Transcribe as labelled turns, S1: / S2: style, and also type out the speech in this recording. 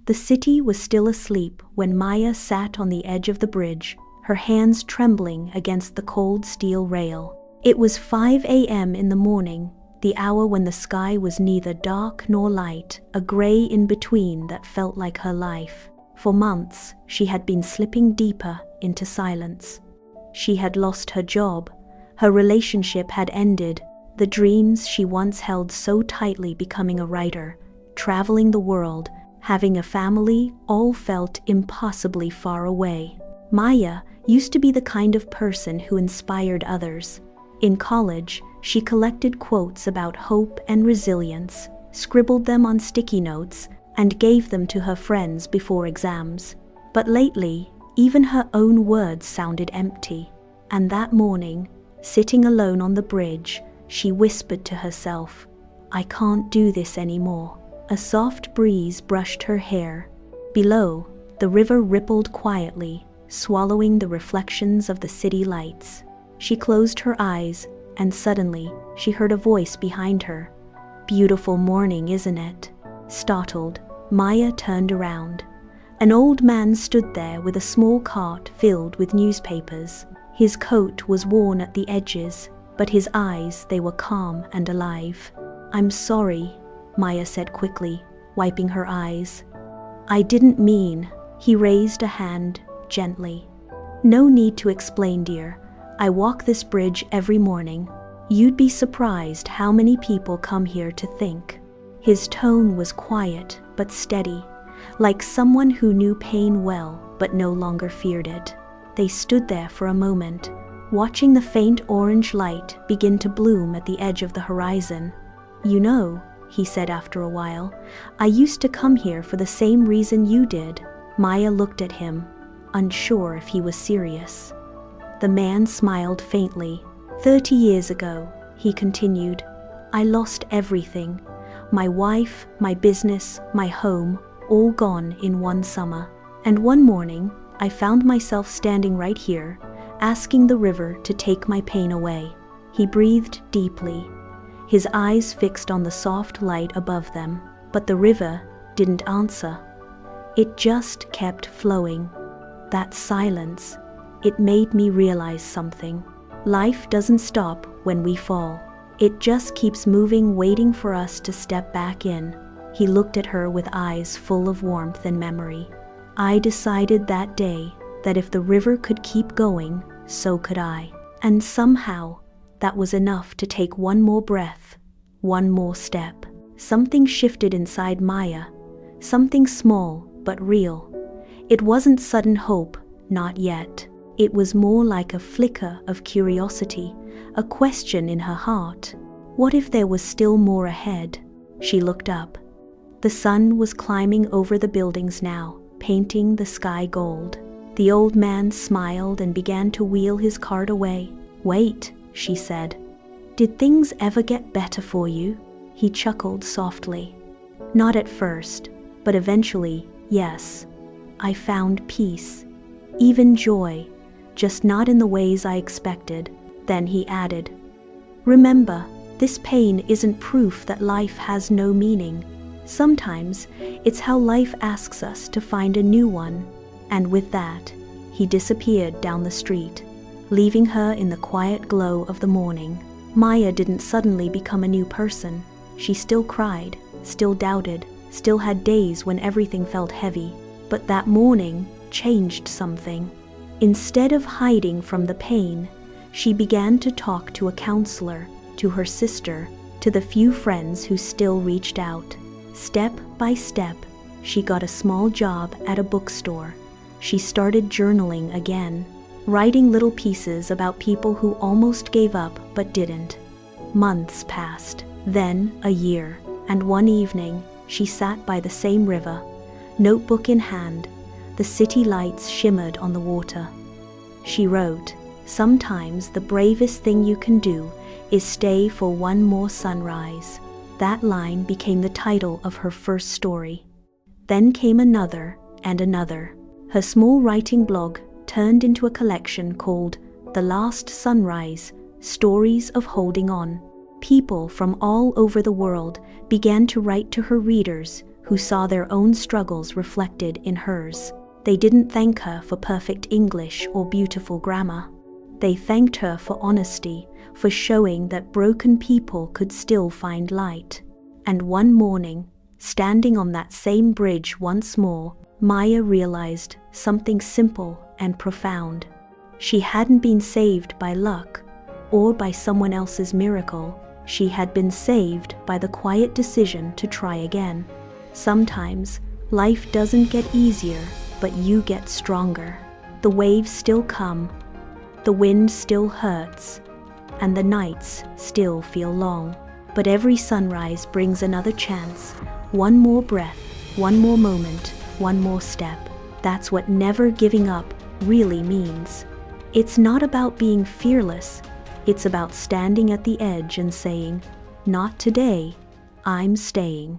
S1: The city was still asleep when Maya sat on the edge of the bridge, her hands trembling against the cold steel rail. It was 5 a.m. in the morning, the hour when the sky was neither dark nor light, a gray in between that felt like her life. For months, she had been slipping deeper into silence. She had lost her job, her relationship had ended, the dreams she once held so tightly becoming a writer, traveling the world, having a family, all felt impossibly far away. Maya used to be the kind of person who inspired others. In college, she collected quotes about hope and resilience, scribbled them on sticky notes, and gave them to her friends before exams. But lately, even her own words sounded empty. And that morning, sitting alone on the bridge, she whispered to herself, "I can't do this anymore." A soft breeze brushed her hair. Below, the river rippled quietly, swallowing the reflections of the city lights. She closed her eyes, and suddenly, she heard a voice behind her. "Beautiful morning, isn't it?" Startled, Maya turned around. An old man stood there with a small cart filled with newspapers. His coat was worn at the edges, but his eyes, they were calm and alive. "I'm sorry," Maya said quickly, wiping her eyes. "I didn't mean." He raised a hand, gently. "No need to explain, dear. I walk this bridge every morning. You'd be surprised how many people come here to think." His tone was quiet but steady, like someone who knew pain well but no longer feared it. They stood there for a moment, watching the faint orange light begin to bloom at the edge of the horizon. "You know," he said after a while, "I used to come here for the same reason you did." Maya looked at him, unsure if he was serious. The man smiled faintly. 30 years ago," he continued, "I lost everything. My wife, my business, my home, all gone in one summer. And one morning, I found myself standing right here, asking the river to take my pain away." He breathed deeply, his eyes fixed on the soft light above them, but the river didn't answer. It just kept flowing. That silence, it made me realize something. Life doesn't stop when we fall. It just keeps moving, waiting for us to step back in. He looked at her with eyes full of warmth and memory. "I decided that day that if the river could keep going, so could I. And somehow, that was enough to take one more breath, one more step." Something shifted inside Maya, something small but real. It wasn't sudden hope, not yet. It was more like a flicker of curiosity, a question in her heart. What if there was still more ahead? She looked up. The sun was climbing over the buildings now, painting the sky gold. The old man smiled and began to wheel his cart away. "Wait," she said. "Did things ever get better for you?" He chuckled softly. "Not at first, but eventually, yes. I found peace, even joy, just not in the ways I expected." Then he added, "Remember, this pain isn't proof that life has no meaning. Sometimes it's how life asks us to find a new one." And with that, he disappeared down the street, leaving her in the quiet glow of the morning. Maya didn't suddenly become a new person. She still cried, still doubted, still had days when everything felt heavy. But that morning changed something. Instead of hiding from the pain, she began to talk to a counselor, to her sister, to the few friends who still reached out. Step by step, she got a small job at a bookstore. She started journaling again, writing little pieces about people who almost gave up but didn't. Months passed, then a year, and one evening, she sat by the same river, notebook in hand. The city lights shimmered on the water. She wrote, "Sometimes the bravest thing you can do is stay for one more sunrise." That line became the title of her first story. Then came another and another. Her small writing blog turned into a collection called The Last Sunrise, Stories of Holding On. People from all over the world began to write to her readers who saw their own struggles reflected in hers. They didn't thank her for perfect English or beautiful grammar. They thanked her for honesty, for showing that broken people could still find light. And one morning, standing on that same bridge once more, Maya realized something simple and profound. She hadn't been saved by luck or by someone else's miracle. She had been saved by the quiet decision to try again. Sometimes, life doesn't get easier, but you get stronger. The waves still come, the wind still hurts, and the nights still feel long. But every sunrise brings another chance, one more breath, one more moment, one more step. That's what never giving up really means. It's not about being fearless, it's about standing at the edge and saying, "Not today, I'm staying."